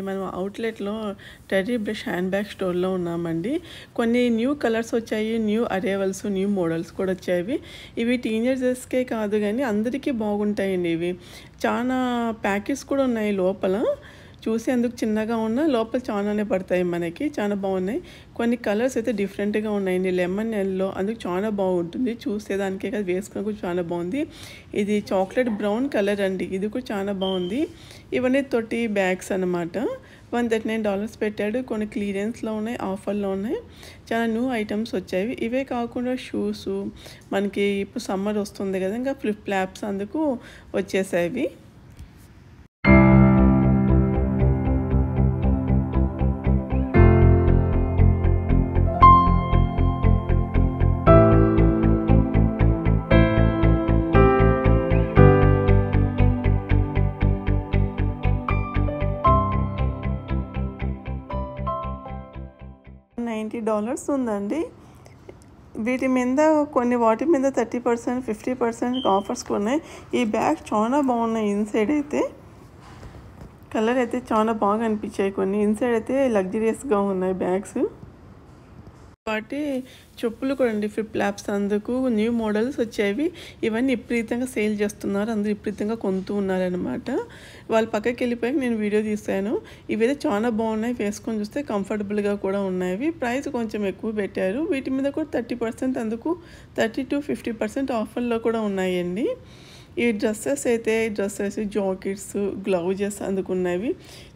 మనం అవుట్లెట్లో terry brush hand bag స్టోర్లో ఉన్నామండి. కొన్ని న్యూ కలర్స్ వచ్చాయి, న్యూ అరైవల్స్, న్యూ మోడల్స్ కూడా వచ్చాయి. ఇవి టీనేజర్స్కే కాదు కానీ అందరికీ బాగుంటాయండి. ఇవి చాలా ప్యాకెట్స్ కూడా ఉన్నాయి లోపల. చూసేందుకు చిన్నగా ఉన్న లోపల చాలానే పడతాయి మనకి. చాలా బాగున్నాయి. కొన్ని కలర్స్ అయితే డిఫరెంట్గా ఉన్నాయండి. లెమన్ ఎల్లో అందుకు చాలా బాగుంటుంది. చూసేదానికే కదా, వేసుకుని కూడా చాలా బాగుంది. ఇది చాక్లెట్ బ్రౌన్ కలర్ అండి. ఇది కూడా చాలా బాగుంది. ఇవన్నీ తోటి బ్యాగ్స్ అనమాట. $139 పెట్టాడు. కొన్ని క్లియరెన్స్లో ఉన్నాయి, ఆఫర్లో ఉన్నాయి. చాలా న్యూ ఐటమ్స్ వచ్చాయి. ఇవే కాకుండా షూస్, మనకి ఇప్పుడు సమ్మర్ వస్తుంది కదా, ఇంకా ఫ్లిప్ ఫ్లాప్స్ అందుకు వచ్చేసాయి. $90 ఉందండి. వీటి మీద వాటి మీద 30%, 50% ఆఫర్స్ కూడా ఉన్నాయి. ఈ బ్యాగ్ చాలా బాగున్నాయి. ఇన్సైడ్ అయితే కలర్ అయితే చాలా బాగా అనిపించాయి. కొన్ని ఇన్సైడ్ అయితే లగ్జరియస్గా ఉన్నాయి బ్యాగ్స్. వాటి చెప్పులు కూడా అండి, ఫ్లిప్ ఫ్లాప్స్ అందుకు న్యూ మోడల్స్ వచ్చేవి. ఇవన్నీ విపరీతంగా సేల్ చేస్తున్నారు. అందరూ విపరీతంగా కొంటూ ఉన్నారనమాట. వాళ్ళు పక్కకి వెళ్ళిపోయి నేను వీడియో తీశాను. ఇవైతే చాలా బాగున్నాయి. వేసుకొని చూస్తే కంఫర్టబుల్గా కూడా ఉన్నాయి. ప్రైస్ కొంచెం ఎక్కువ పెట్టారు. వీటి మీద కూడా 30% అందుకు 30 to 50% ఆఫర్లో కూడా ఉన్నాయండి. ఈ డ్రెస్సెస్, జాకెట్స్, గ్లౌజెస్ అందుకున్నవి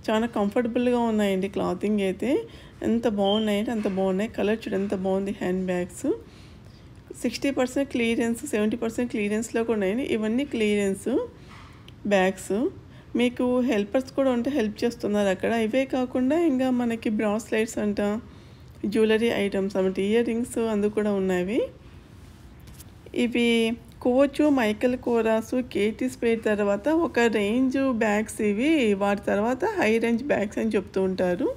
చాలా కంఫర్టబుల్గా ఉన్నాయండి. క్లాతింగ్ అయితే ఎంత బాగున్నాయంటే అంత బాగున్నాయి. కలర్ చూడ ఎంత బాగుంది. హ్యాండ్ బ్యాగ్స్ 60% క్లియరెన్స్, 70% క్లియరెన్స్లో కూడా ఉన్నాయి. ఇవన్నీ క్లియరెన్స్ బ్యాగ్స్. మీకు హెల్పర్స్ కూడా ఉంటే హెల్ప్ చేస్తున్నారు అక్కడ. ఇవే కాకుండా ఇంకా మనకి బ్రాస్లెట్స్ అంట, జ్యువెలరీ ఐటమ్స్ అన్నమాట, ఇయర్ రింగ్స్ అందుకు కూడా ఉన్నాయి. ఇవి కోచ్, మైకల్ కోరాస్, కేటీ స్పేర్ తర్వాత ఒక రేంజ్ బ్యాగ్స్. ఇవి వాటి తర్వాత హై రేంజ్ బ్యాగ్స్ అని చెప్తూ ఉంటారు.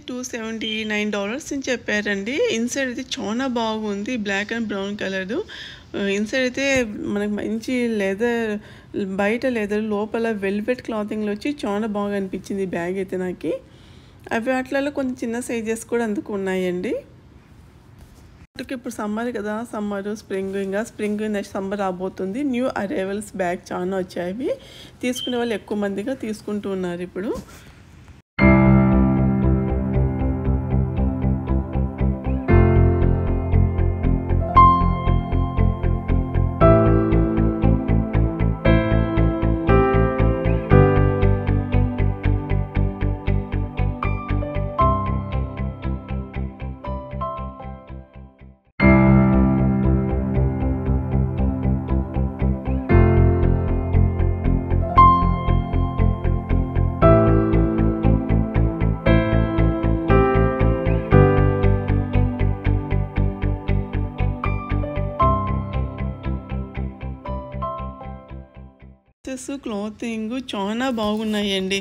$279 అని చెప్పారండి. ఇన్సైడ్ అయితే చాలా బాగుంది. Black and brown colour. Inside అయితే మనకు మంచి లెదర్, బయట లెదర్, లోపల వెల్వెట్ క్లాతింగ్లో వచ్చి చాలా బాగా అనిపించింది బ్యాగ్ అయితే నాకు. అవి వాటిలలో కొంచెం చిన్న సైజెస్ కూడా అందుకు ఉన్నాయండి. ఇప్పుడు సమ్మర్ కదా, స్ప్రింగ్ నెక్స్ట్ సమ్మర్ రాబోతుంది. న్యూ అరైవల్స్ బ్యాగ్ చాలా వచ్చాయి. తీసుకునే వాళ్ళు ఎక్కువ మందిగా తీసుకుంటూ ఉన్నారు ఇప్పుడు. క్లాతింగ్ చాలా బాగున్నాయండి.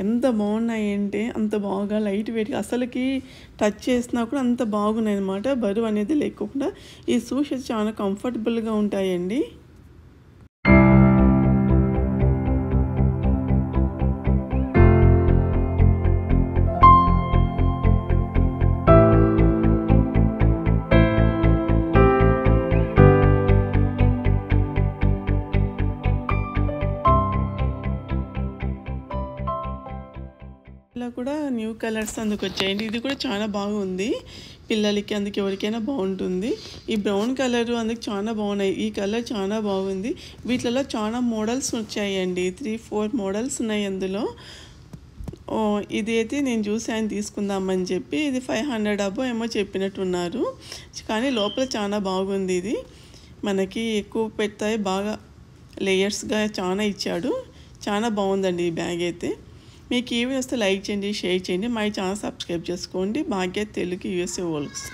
ఎంత బాగున్నాయంటే అంత బాగా లైట్ వెయిట్గా, అసలుకి టచ్ చేసినా కూడా అంత బాగున్నాయి అన్నమాట. బరువు అనేది లేకుండా ఈ షూస్ చాలా కంఫర్టబుల్గా ఉంటాయండి. ఇలా కూడా న్యూ కలర్స్ అందుకు వచ్చాయండి. ఇది కూడా చాలా బాగుంది. పిల్లలకి అందుకు ఎవరికైనా బాగుంటుంది. ఈ బ్రౌన్ కలర్ అందుకు చాలా బాగున్నాయి. ఈ కలర్ చాలా బాగుంది. వీటిలో చాలా మోడల్స్ వచ్చాయండి. 3-4 మోడల్స్ ఉన్నాయి అందులో. ఇది అయితే నేను చూసి ఆయన తీసుకుందామని చెప్పి, ఇది 500 అబో ఏమో చెప్పినట్టున్నారు. కానీ లోపల చాలా బాగుంది. ఇది మనకి ఎక్కువ పెడతాయి, బాగా లేయర్స్గా చాలా ఇచ్చాడు. చాలా బాగుందండి ఈ బ్యాగ్ అయితే. మీకు ఈ వీడియో వస్తే లైక్ చేయండి, షేర్ చేయండి. మా ఛానల్ సబ్స్క్రైబ్ చేసుకోండి. భాగ్య తెలుగు USA వరల్డ్స్.